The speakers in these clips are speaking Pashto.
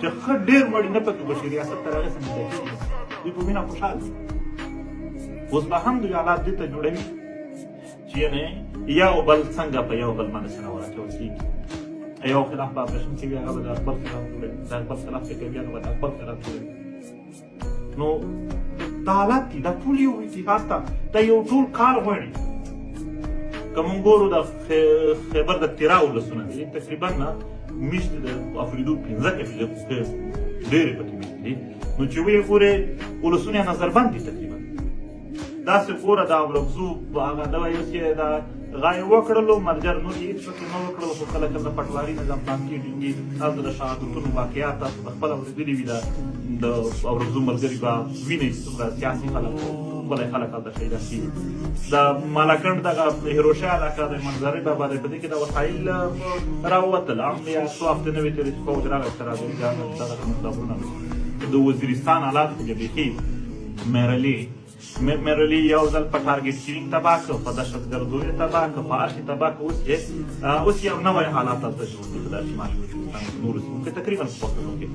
چې ښه ډېر مړي نه پکې به شي ریاست تر هغې څه نه کېږي دوی په مینه خوشحال دي. اوس به هم دوی حالات دې ته جوړوي چې یعنې یو بل څنګه په یو بل باندې سره ورچول کېږي. یو خلاف به اپریشن کوي هغه به د خپل خلاف جوړوي، د خپل خلاف چې کوي هغه به د خپل خلاف جوړوي. نو دا حالات دي، دا ټول یو اتحاد ته دا یو ټول کار غواړي. که موږ ګورو د خیبر د تیرا ولسونه دي تقریبا میشتې د افریدو 15 قبیلې ډېرې پکې میشتې دي. نو چې ویې ګورې ولسونه یې نظربند دي تقریبا. داسې ګوره د اورکزو هغه دغه یو چې د غایې وکړلو مرجر نور یې هېڅ پکې نه وکړل، خو کله کله د پټواري نظام پلانکې ټینګي هلته د شهادتونو واقعات تاسو پخپله اورېدلي وي. د اورکزو ملګري به وینئ څومره سیاسي خلک ښکلی خلک هلته شهیدان کېږي. د مالاکنډ دغه هیروشا علاقه د منظرې بابا دی، په دې کې د وسایل راووتل. هم یا څو هفتې نه وې تېرې چې فوج راغی ترازوي دغه مقدارونه د وزیرستان حالات خو بیا بیخي میرلي یو ځل په ټارګېټ کیلینګ تباه کړ، په دهشتګردو یې تباه کړ، په هر شي تباه کړ. اوس یو نوی حالات هلته جوړ دي په دا شمالي وزیرستان نورو سیمو کې تقریبا په پښتنو کې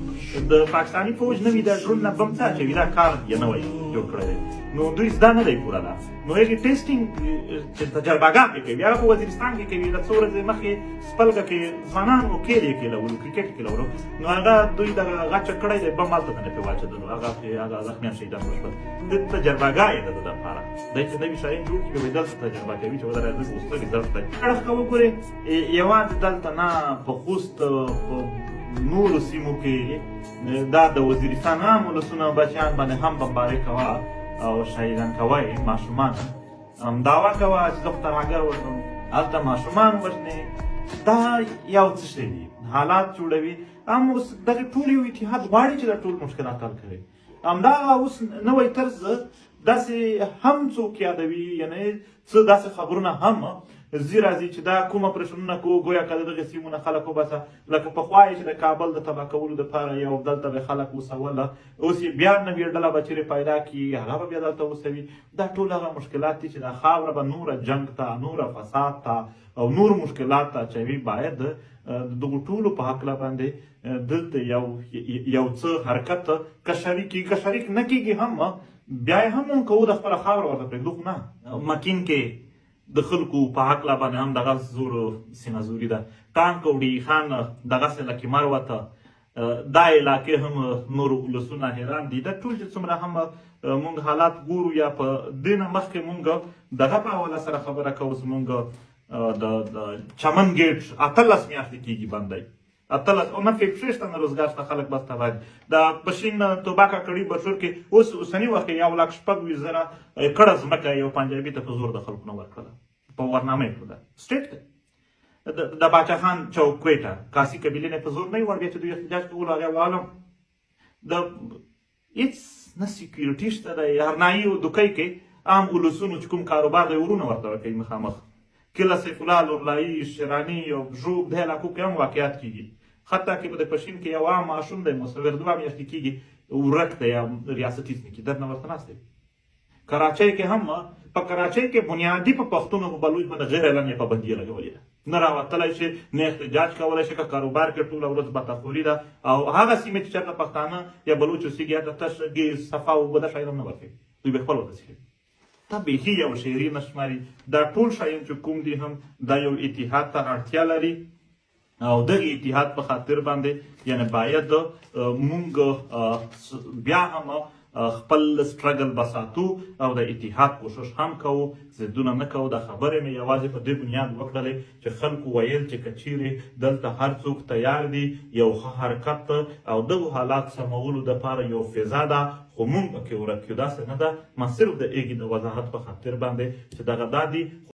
د پاکستاني فوج نوي دا ډرون نه بم څه اچوي، دا کار یې نوی جوړ کړی دی. نو دوی زده نه دی پوره ده. نو هغې ټیسټینګ چې تجربهګاه کې کوي هغه په وزیرستان کې کوي. د څو ورځې مخکې سپلګه کې ځوانانو کیل یې کېلولو، کرکټ یې کېلولو. نو هغه دوی دغه غچه کړی دی، بم هلته نه پرې واچېدلو، هغه زخمیان شهیدان وشول. د تجربهګاه یې د ده دپاره دی چې نوي شیان جوړ کړي به دلته تجربه کوي چې ودرې دوی اوس ریزلټ دی. اړخ که وګورې یوازې دلته نه په خوست په نورو سیمو کې دا د وزیرستان عام ولسونه بچیان باندې هم بمباري کوه او شهیدان کوئ ماشومان. دعوه کوه چې زه خو ترهګر وژنم، هلته ماشومان وژنې. دا یو څه شی دي، حالات جوړوي. هم اوس دغه ټول یو اتحاد غواړي چې دا ټول مشکلات حل کړي. همدغه اوس نوی طرز داسې هم څوک یادوي، یعنې څه داسې خبرونه هم ځي راځي چې دا کوم اپریشنونه کوو ګویا که د دغې سیمو نه خلک وباسه. لکه پخوا یې چې د کابل د تباه کولو دپاره یو دلته به خلک وسوله، اوس یې بیا نوې ډله به چېرې پیدا کړي هغه به بیا دلته وسوي. دا ټول هغه مشکلات دي چې دا خاوره به نوره جنګ ته، نوره فساد ته او نور مشکلات ته اچوي. باید د دغو ټولو په هکله باندې دلته یو څه حرکت که شریک کېږي، که شریک نه کېږي هم بیا یې هم موږ کوو د خپله خاوره ورته پرېږدو. خو نه، مکین کې د خلکو په هکله باندې هم دغه زور سینه زوري ده. ټانک او ډي خان دغسې لکې مروته دا علاقې هم نور ولسونه حیران دي. دا ټول چې څومره هم موږ حالات ګورو یا په دې نه مخکې موږ دغه په حواله سره خبره کوو. زموږ د چمن ګیټ 18 میاشتې کېږي بند دی. 18 او نه فکر شته نه روزګار شته، خلک بس تباه دي. د پشین توباکه کړي بشور کې اوسني وخت کې 1,26,000 کړه ځمکه یو پنجابي ته په زور د خلکو نه ورکړله، په ورنامه یې کړله. سټیټ دی د باچا خان چوک کویټه کاسي قبیلې نه په زور نه یې ور بیا چې دوی احتجاج کولو هغې عالم د هېڅ نه سیکیورټي شته دی. هرنایي او دوکۍ کې عام ولسونو چې کوم کاروبار دی ورونه ورته ورکوي مخامخ. کله سیف الله لورلایي شیراني او ژوب دې علاقو کې هم واقعات کېږي. حتی کې به د پشین کې یو عام ماشوم دی مصور 2 میاشتې کېږي ورک دی یا ریاستي ځمکې درنه ورته ناست دی. کراچۍ کې هم په کراچۍ کې بنیادي په پښتون او بلوچ باندې غیر اعلانیه پابندي یې لګولې ده. نه راوتلی شي، نه احتجاج کولی شي، که کاروبار کې ټوله ورځ بتخوري ده. او هغه سیمې چې چېرته پښتانه یا بلوچ اوسېږي هلته تش ګیز صفا اوبه دا شیان هم نه ورکوي، دوی به خپل ورته څښي. دا بیخي یو شعري نه شماري. دا ټول شیان چې کوم دي هم دا یو اتحاد ته اړتیا لري. او دغه اتحاد په خاطر باندې یعنې باید موږ بیا هم خپل سټرګل بساتو او د اتحاد کوشش هم کوو، ضدونه نه کوو. دا خبرې مې یوازې په دې بنیاد وکړلې چې خلکو ویل چې که چیرې دلته هر څوک تیار دي یو ښه حرکت او دغو حالات سمولو دپاره یو فضا ده، خو موږ پکې ورک یو. داسې نه ده، ما صرف د ایږي د وضاحت په خاطر باندې چې دغه دا دي.